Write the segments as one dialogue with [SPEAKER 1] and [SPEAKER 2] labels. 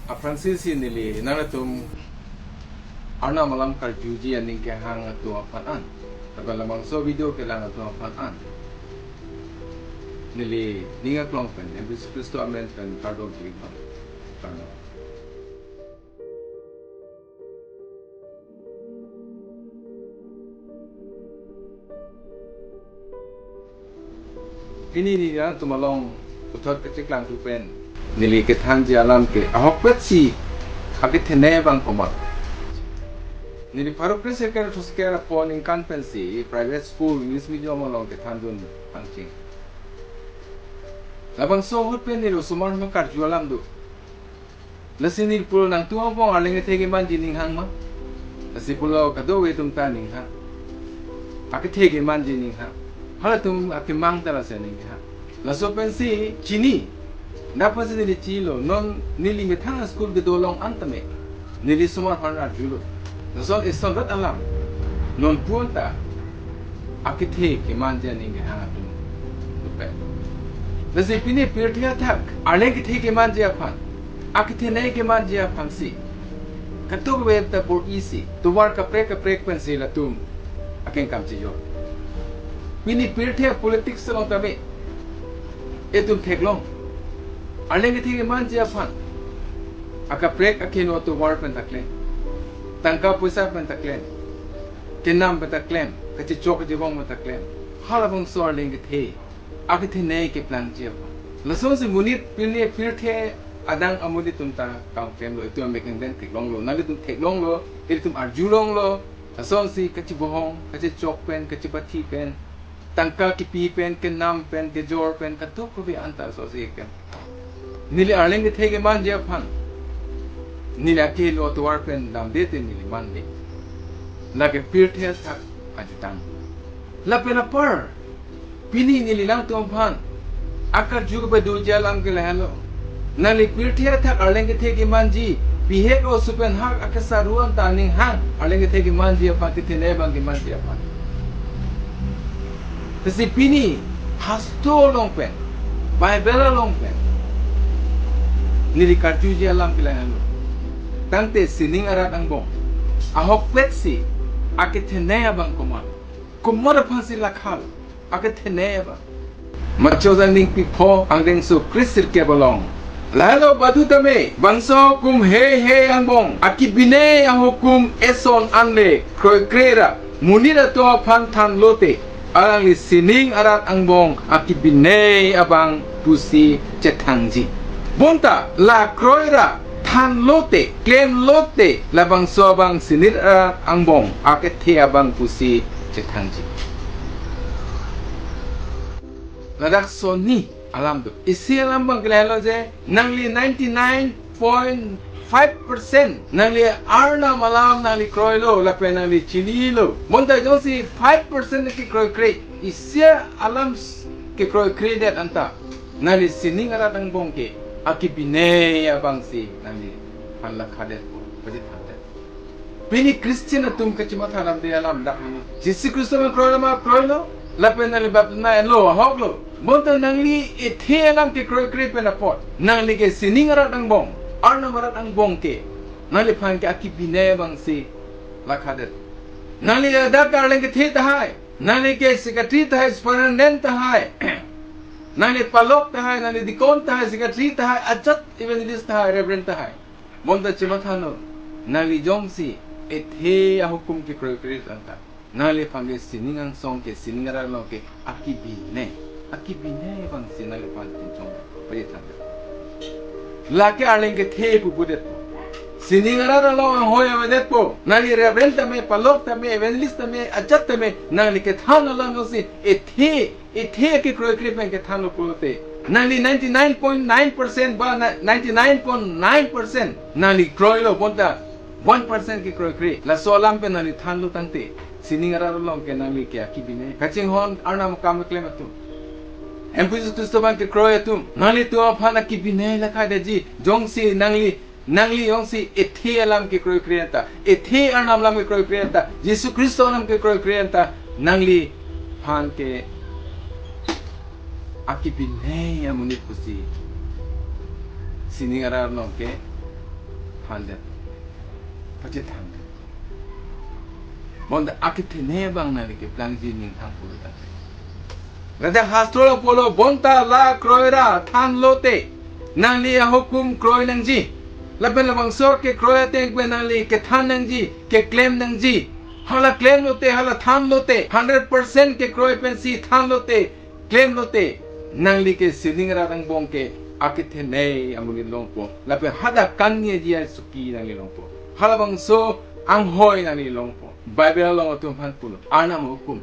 [SPEAKER 1] a Francis nili nanatum arna malam kar juji aning ke hang tu apan lamang so video ke lang tu apan nili ninga klong pen ebis Kristo amen pen kardo gipa kardo ini ni ya tumalong utot kecik lang tu pen nili ke thang jalam ke ahok pet si habit ne bang komat nili farok kris ke tuskera pon in kan pen si private school English medium malong ke thandun pangching labang so hot pen nili sumar makar jualam du lasinil pul nang tuang pong aling thege man jining hang ma lasi pulo kado we tum ta ning ha ak thege man jining ha hala tum ak mang tara se ning ha la so pen si chini na pa se nili chilo non nili me thang school de dolong antame nili sumar har julo la so is rat alam non punta ak thege man jining ha tum pe lasi pini pirthia thak aling thege man ja phan akithe nei ke man jia phamsi katuk we ta por isi tu war ka prek pen si la tum aken kam chi yo mini pirthe politics long ta me etum theklong aleng ke man jia phan aka prek aken no tu war pen takle tangka puisa pen takle kenam pen takle kachi chok ji bong pen takle halabong so aleng ke the akithe nei ke plan jia lason se munit pini pirthe adang amudi tumta kang fem lo itu ambek den tik long lo nali tum tik long lo itu tum arju long lo ason si kachi bohong kachi chok pen kachi pati pen tangka ki pi pen ke nam pen ke jor pen ka to ko bi anta so si ken nili arling ke thege man je phan nili ake lo to war pen dam de te nili man de la ke pir the thak ajutang la pe la par pini nili lang to phan akar jug be du jalam ke lehalo nali pirthia thak arleng ke thegi manji bihe ko supen hak akasa ruam taning hang arleng ke thegi manji apa ti thene bang ke manji apa tesi pini hasto long pen bible long pen nili kartu je alam kilan tante sining arat ang bong ahok petsi ake thene bang komar phasi lakhal ake thene ba macho zaning pipo angdeng su krisir ke bolong lalo batu tame bangso kum he angbong akibine ang hukum eson anle kroy krera munira to phan than lote alang li sining arat angbong akibine abang pusi chetangji bonta la kroira than lote claim lote la bangso bang sinir arat angbong akethe abang pusi chetangji ladak soni alam tu isi alam bang kelalo je nangli 99.5% nangli arna malam nangli kroilo la pe nangli chini lo monta josi 5% ki kroy kre isi alam ke kroy kre det anta nangli sining ara tang bongke akibine ya bangsi nangli panla khadet pajit hande pini christian tum ke chima thanam de alam dak jisi kristo ma kroilo la pe nangli bapna lo hoklo monta nangli ethe alam ke kroy kre pe na pot nangli ke sining ara tang bong arna marat ang bong ke nangli phan ke akibine bang si la khadet nangli da karlen ke the tahai nangli ke secretary tahai superintendent tahai nangli palok tahai nangli dikon tahai secretary tahai ajat evangelist tahai reverend tahai monta chimathano nangli jongsi ethe a hukum ke kroy kre anta nangli phan ke sining ang song ke sining ara lo ke akibine bang si nangli phan tin chong pe thanda laki arling ke the pu budet siningara lo hoya vedet po nali reverend me palok me evangelist me ajat me nali ke thano lo no si ethe ke kroy kre pen ke thano pote nali 99.9% ba 99.9% nali kroy lo ponta 1% ke kroy kre la solam pe nali thano tante siningara lo ke nali ke akibine kaching hon arna kam klem tu Empus Kristo bang ke kroy tum nangli tu phana ki binay la kha de ji jongsi nangli yongsi ethe alam ke kroy kriyanta ethe anam lam ke kroy kriyanta Jesu Kristo nam ke kroy kriyanta nangli phan ke aki binay amuni pusi siningara no ke Handet. Pajit handet. Bonda akit ne bang nali ke plang ji ning hang pulu tante. Rada hastro polo bonta la kroira than lote. Nang li hukum kroi nang ji. Laban labang sor ke kroi te kwe nang li ke than nang ji ke claim nang ji. Hala claim lote hala than lote 100% ke kroi pensi than lote claim lote. Nang li ke sining ratang bong ke akit ne amuni longpo. Laban hada kanye dia suki nang li longpo. Hala bang so ang hoy nang li longpo. Bible long atum han pulo. Anam hukum.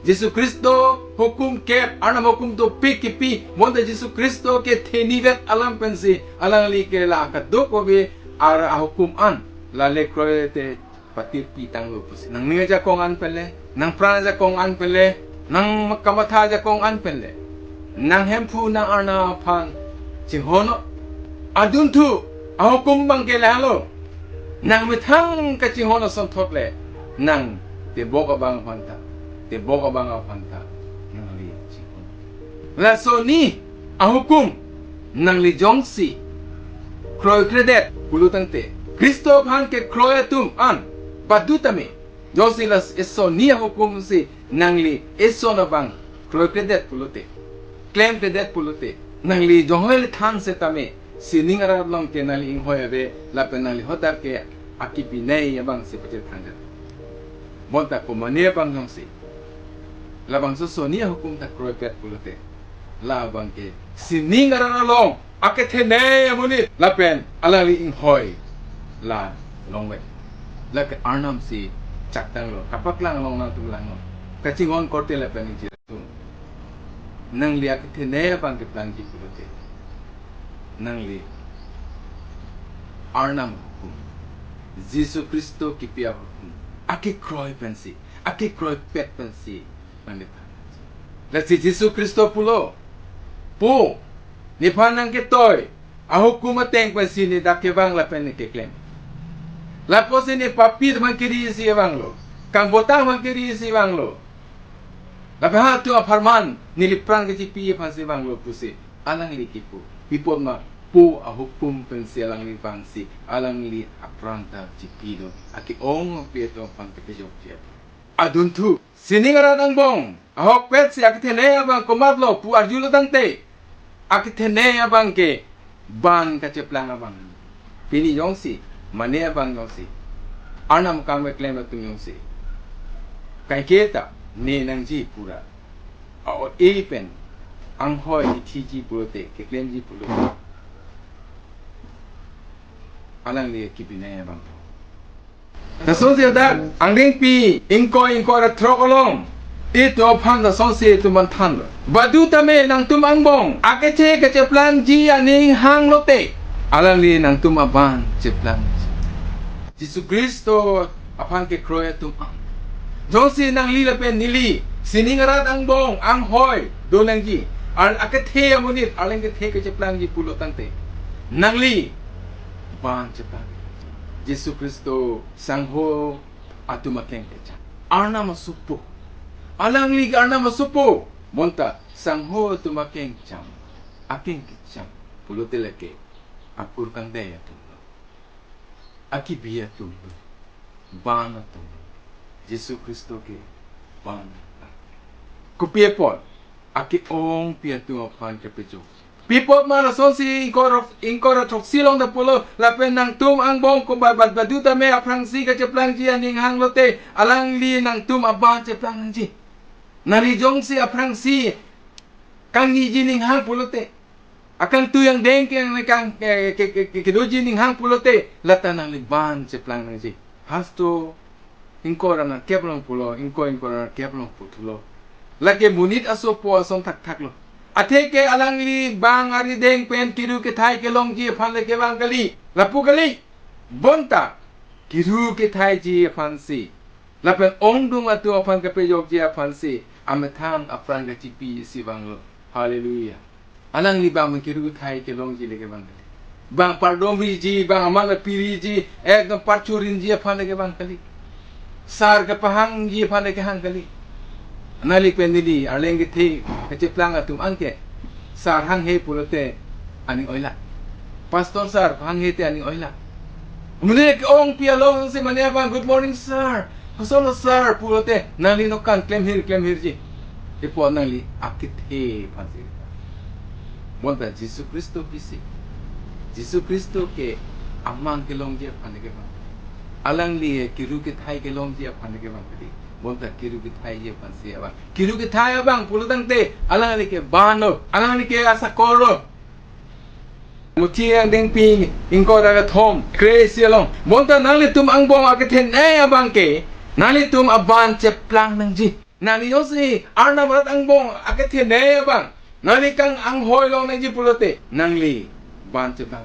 [SPEAKER 1] Yesus Kristo hukum ke anam hukum to pikipi monda Yesus Kristo ke thenivet alam pensi alang li ke la kadok obe ara hukum an la le kroete patir pitang lo pusi nang ninga ja kong an pele nang prana ja kong an pele nang kamatha ja kong an pele nang hempu nang arna phan chinghono adun thu hukum bang ke la lo nang mithang ka chinghono som thot le nang te boka bang phanta te boka bang phanta nang li chinghono la so ni hukum nang li jongsi kroy kredet pulutang te Kristo phan ke kroy tum an badutame jongsi las eso ni hukum si nang li eso na bang kroy kredet pulute claim kredet pulute nang li jonghel than se tame sining ara long ke nang li inghoy be la pe nang li hotar ke akipi nei abang se pachet thanja monta ko mane bang jongsi la bang so ni hukum ta kroy pet pulute la bang ke sining ara long akethe nei amuni la pen ala li inghoy la longwe la ke arnam si chaktang lo kapak lang long nang tum lang lo kachingon korte la pen ji tu nang li akethe nei bang ke plan ji pulute nang li arnam hukum Jesus Kristo ki pia hukum ake kroy pensi ake kroy pet pensi mande la si Jesus Kristo pulo pu ni panang ke toy a hukum ateng pensi ni dakebang la pen ke claim la pose ni papir man kiri si bang lo kang botang man kiri si bang lo la pa tu aparman ni liprang ke pi pansi bang lo pusi alang li kipu pipo ma pu a hukum pensi alang li bangsi alang li apranta cipido aki ong pieto pang ke pejo pia adun tu siningara dang bong a hok pet si akitene bang komatlo pu arjulo tangte akitene bang ke ban ka ceplang abang pini yongsi mane bang yongsi anam kam me claim tu yongsi kai keta ne nang ji pura a e pen ang hoi ti ji pulote ke claim ji pulote alang li kipine bang ta son se da ang ring pi inko ra trok along ito phang da son se tu man than badu tame nang tum ang bong akete ke che plan ji aning hang lote alang li nang tum aban che plan Jesus Kristo apang ke kroya tum ang jongsi nang li la pen nili siningarat ang bong ang hoy do nang ji al akete amunit alang ke ke che plan ji pulo tante nang li ban che plan Jesus Kristo sangho atumakeng kecha arna masupo alang li arna masupo monta sangho atumakeng cham aking kecham pulo teleke apur kang daya tumlo aki biya tumlo bana tumlo Jesus Kristo ke bana kupie pon aki ong pia tu apan ke pejo people mana sonsi inkora tok silong da pulo la penang tum ang bong ko baduta me aprang si ka cheplang ji aning hang lote alang li nang tum aban cheplang nang ji nari jong si aprang si kang ni ji ning hang pulote akang tu yang deng yang kang ke do ji ning hang pulote lata nang liban cheplang nang ji hasto inkora na keplong pulo inkora na keplong putulo lake munit aso po asong tak lo ateke alang li bang ari deng pen kiru ke thai ke long ji phan le ke bang kali lapu kali bonta kiru ke thai ji phan si lapen ong dung atu phan ke pe jok ji phan si amethan apran ke cipi si bang lo haleluya alang li bang kiru thai ke long ji le ke bang kali bang pardom ji bang amal piri ji ekdom parchurin ji phan le ke bang kali sar ke pahang ji phan le ke hang kali nalik pendili arleng ke thi ke cheplang atum angke sar hang he pulote aning oila pastor sar hang he te aning oila Mune ong pialong si maniabang, good morning sir. Hasolo sir, pulote, nali no kan claim here ji. Ipo nali akit he pansi. Monta Jesus Kristo bisi. Jesus Kristo ke amang ke long je panike bang. Alang li kiru ke thai ke long je panike bang kadi. Monta kiru ke thai je pansi abang. Kiru ke thai abang pulutang te alang li ke bano, alang li ke asa koro. Muti ang ding pi ingko daga thom crazy along monta nali tum ang bong akithen e abang ke nali tum aban che plang nang ji nali yosi arna barat ang bong akithen e abang nali kang ang hoy long nang ji pulote nangli ban che plang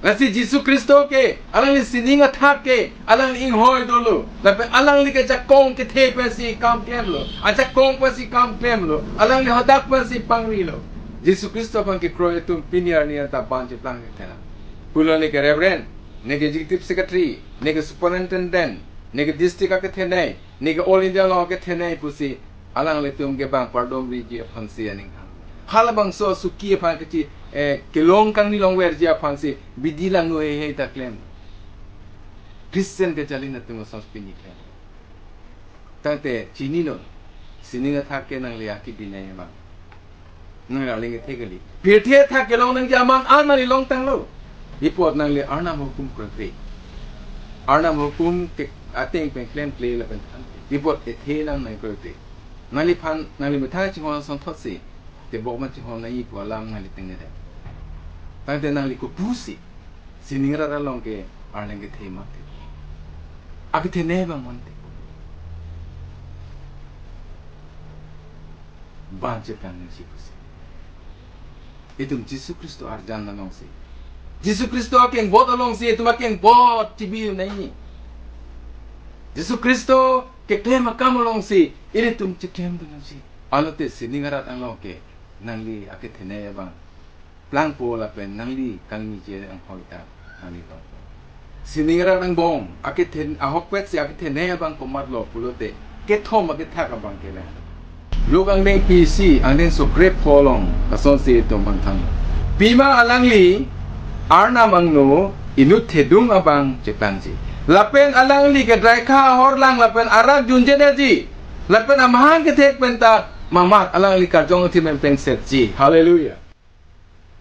[SPEAKER 1] nasi Jesus Kristo ke alang li sininga thak ke alang li ing hoy dolo lape alang li ke jakong ke the pe si kam kem lo acha kong pe si kam kem lo alang li hadak pe si pangri lo Jesus Kristo pang ke kroye tum piniar ni ata banche plang ke tela. Pulo ni ke reverend, ni ke executive secretary, ni ke superintendent, ni ke district ke thenai, ni ke all India law ke thenai pusi alang le tum ke bang pardon ri ji phansi aning ha. Hala bang so suki pang ke ti ke long kang ni long wer ji phansi bidilang no he ta claim. Christian ke chali na tum sos pini claim. Tante chini no sininga thak ke nang le aki binai ma. Nang aling ke thekali pirthe tha ke long nang jaman anali long tang lo ipot nang le arnam hukum kre arnam hukum ke ateng pen claim play la pen than ipot ke the nang nang kre nali phan nali mutha chi hon son thot si te bok ma chi hon na yi ko lam nali teng ne tang te nali ko pusi siningra ra long ke arnang ke the ma te ak the ne ba mon te ban che kan ni si Itum Jesus Kristo arjan na long si. Jesus Kristo akeng bot along si itum akeng bot tibi nahi. Jesus Kristo ke claim akam along si ini tum claim tu si. Alote siningarat ang long ke nangli ake thene bang. Plang po la pen nangli kang ni je ang hoita nangli bang. Siningarat ang bong ake ten ahok pet si ake thene bang komatlo pulote ke thom ake thak abang ke la. Luk ang deng PC ang deng so grep polong kason si ito bangtang. Bima alang li arna mangno inut thedung abang jepangji. Lapen alang li ke drai kha hor lang lapen arak junje ji. Lapen amahang ke thek penta mamat alang li karjong ti mem peng set ji. Hallelujah.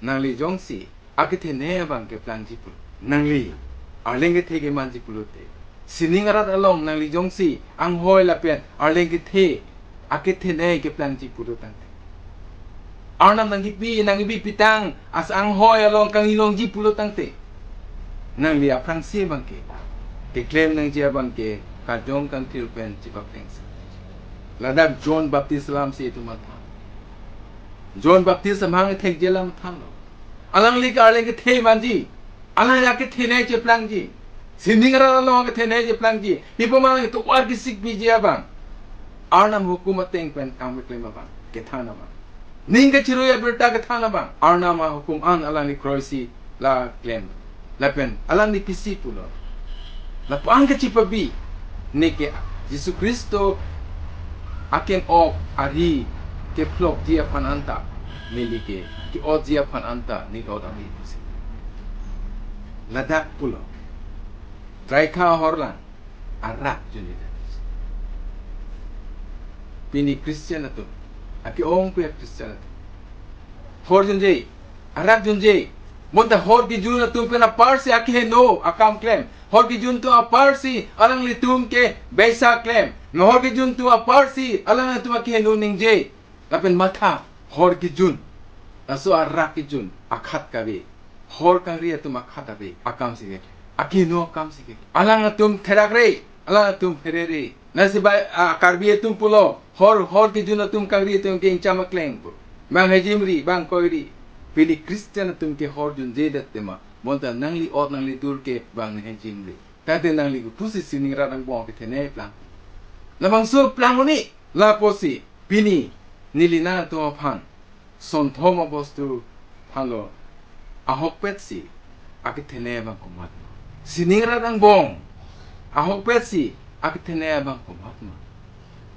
[SPEAKER 1] Nang li jong si akite ne abang ke plangji pu. Nang li arleng ke thege manji pulute. Siningarat along nang li jong si ang hoy lapen arleng ke the akit ne ke plan ji puro tang arnam nang bi pitang as ang hoy along kang ilong ji puro tang te nang li aprang se bang ke claim nang ji abang ke ka jong kang til pen ji bak teng ladab John Baptist lam se tu ma tha John Baptist samang thek je lam tham lo alang li ka le ke the man ji alang ya ke the ne je plan ji sining ra lo ke the ne je plan ji pipo mang to war ki sik bi je abang Arnam hukum ateng pen kami klaim abang kethana bang ninga chiru ya berta kethana bang arnam hukum an alang ni kroisi la claim la pen alang ni pisi pulo la pang ke chipabi neke Jesus Kristo aken of ari ke plok dia pananta milike ki odia pananta ni oda mi pusi ladak pulo traika horlan arak junida Pini Christian itu, aki orang punya Christian itu. Hor junjei, arak junjei. Monta hor ki jun tu pena parsi aki he no akam claim. Hor ki jun tu a parsi alang litum ke besa claim. No hor ki jun tu a parsi alang tu aki he no ningjei. Lapen mata hor ki jun. Aso arak ki jun akhat kabe. Hor kang ria tu akhat kabe akam sige. Aki no akam sige. Alang tum terakre, alang tum ferere. Nasi bay karbi tum pulo hor ki juna tum kangri tum ke chamak leng pu bang hejimri bang koiri pili Christian tum ke hor jun je dat tema monta nangli ot nangli dur ke bang hejimri kate nangli ku pusi sining radang bong ke tene plan lamang sur plan ni la posi pini nilina to phan son thoma bostu phalo ahok petsi ak tene bang komat sining radang bong ahok petsi ak tene bang komat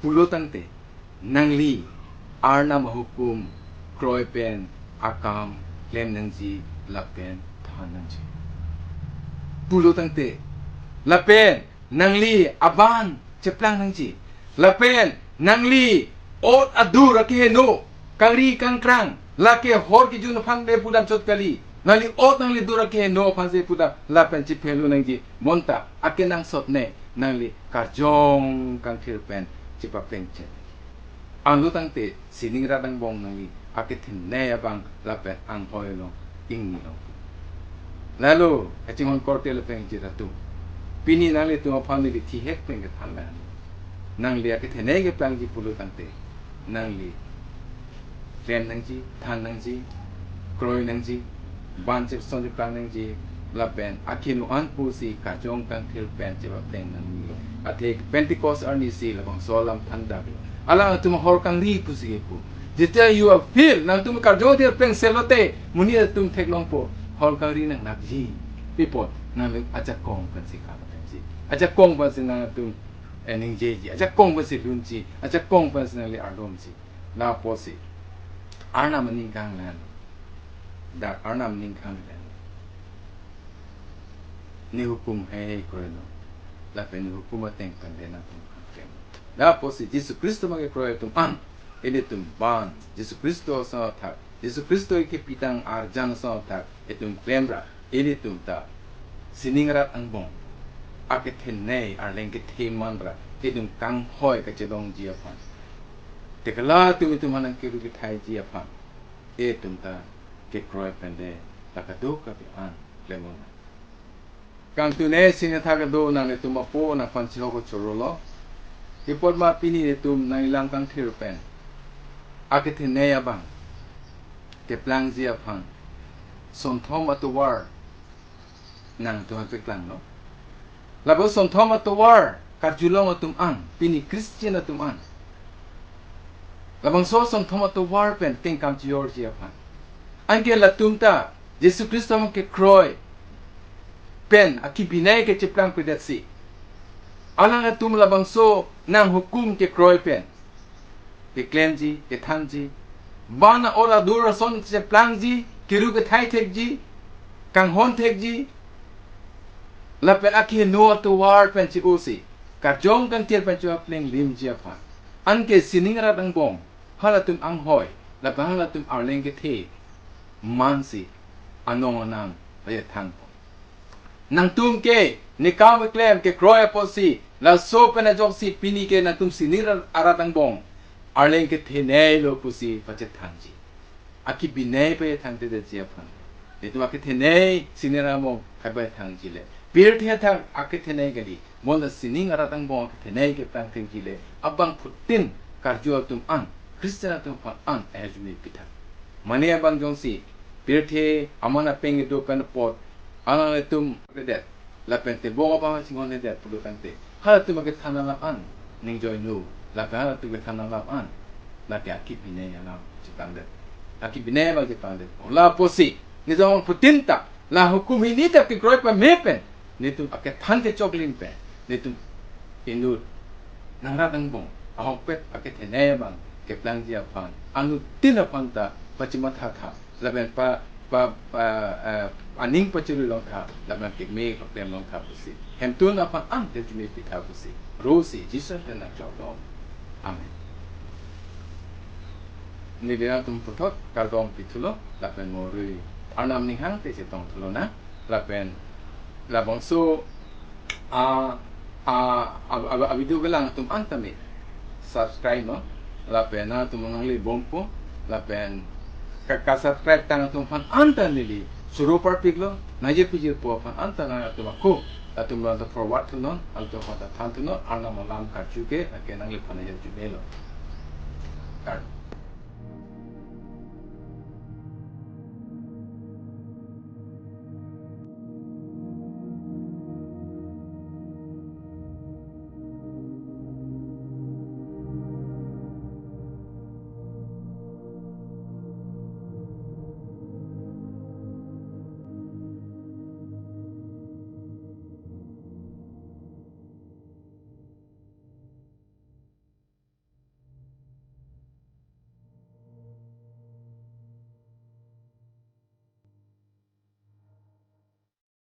[SPEAKER 1] pulo tangte nangli arna mahukum kroy pen akam lem nangji lapen than nangji pulo tangte lapen nangli aban ceplang nangji lapen nangli ot adura ke no kangri kangkrang lake hor ki jun phang de pudam chot kali nali ot nangli dura ke no phase pudam lapen chi phelu nangji monta akenang sot ne nangli karjong kang thil pen chi pa peng che ang lu tangte sining ra dang bong nangli aketin ne abang lapen ang hoilo ing ni lo lalu haching korte le peng chi ratu pini nangli tu phang ni thi hek peng ke than la nangli aketin ne ke plang ji pulu tangte nangli len nangji than nangji kroi nangji ban chep son ji plang nangji lapen akinu an pusi karjong kang thil pen chi pa peng nangli ate Pentecost arni si labang solam thanda ala tum hor kang ri pusi pu jita you are feel nang tum karjong thil pen selote muni tum thek long po hor kang ri nang nakji people nang aja kong pen si ka ji aja kong pen si nang tum ening je ji aja kong pen si lun ji aja kong pen si nang li ardom ji na po si arna maning kang lan da arna maning kang lan ni hukum hai krono la pen hukum ateng pandena tum kem da po si Jesu Kristo mag kroe tum an ini tum ban Jesu Kristo sa tha Jesu Kristo ke pitang arjan sa tha etum klembra ini tum ta siningrat ang bong akethenei arleng ke themandra etum kang hoi ka chedong ji afan tekala tum manang ke ru ke thai ji afan etum ta ke kroe pende takado ka pi an lemon kang tu ne sing tha ka do na ne tu ma po na fan chi ho ko choro lo hipot ma pini ne tum na ilang kang thir pen akete ne ya bang ke plang zia phang son thom at war nang tu ha pe klang no la bo son thom at war ka julong atum an pini Christian atum an la bang so son thom at war pen king kam chi yor zia phang an ke la tum ta Jesu Kristo mo ke kroi pen akibinay ke chiplang pidatsi alang atum labang so nang hukum ke kroi pen ke klemji ke thanji bana ora dura son chiplang ji kiru ke thai thek ji kang hon thek ji lapen akhi no to war pen chi usi ka jong kang tier pen chu pleng lim ji afa an ke sining ra dang bong halatum ang hoi lapen halatum arleng ke the mansi anong anang ay thang nang tum ke ni kaw klem ke kroya posi la so pena jok si pini ke na tum sinira aratang bong arleng ke thene lo pusi pache thanji aki binay pe thangte de chia phan de tu aki thene sinira mo khai ba thangji le bir the thang aki thene gali mon la sining aratang bong ke thene ke pang thangji le abang putin karjo tum an Christian tum phan an ajmi pitha mane abang jong si bir the amana peng do pen pot ana tum det la pente bo ba singon det pulu tante ha tu ma ke thana la an ning joy nu la ka tu ke thana la an la ke akip ne ya la chitang det akip ne ba chitang det la posi ni jong putinta la hukum ini ta ke groi pa mepen ni tu ake than ke choklin pe ni tu inu nang ra dang bong a hok pet ake thene bang ke plang ji afan anu tin afan ta pachima tha tha la ben pa aning pachulu long tha lamang ke me ko tem long tha pusi hem tu na pa am te me pitha pusi rosi Jesus na chaw do amen ni dia tum putot kal dom pitulo la pen mo ri anam ning hang te se tong thulo na la pen la bong so a video gelang tum antame subscribe no la pen na tum ngang li bompo la pen ka subscribe tang tum fan anta nili suru parpiglo naje pijir po fan anta na tum ko tum la forward to non alto fa ta tan to no arna malam ka chuke ke nang li fan ya jumelo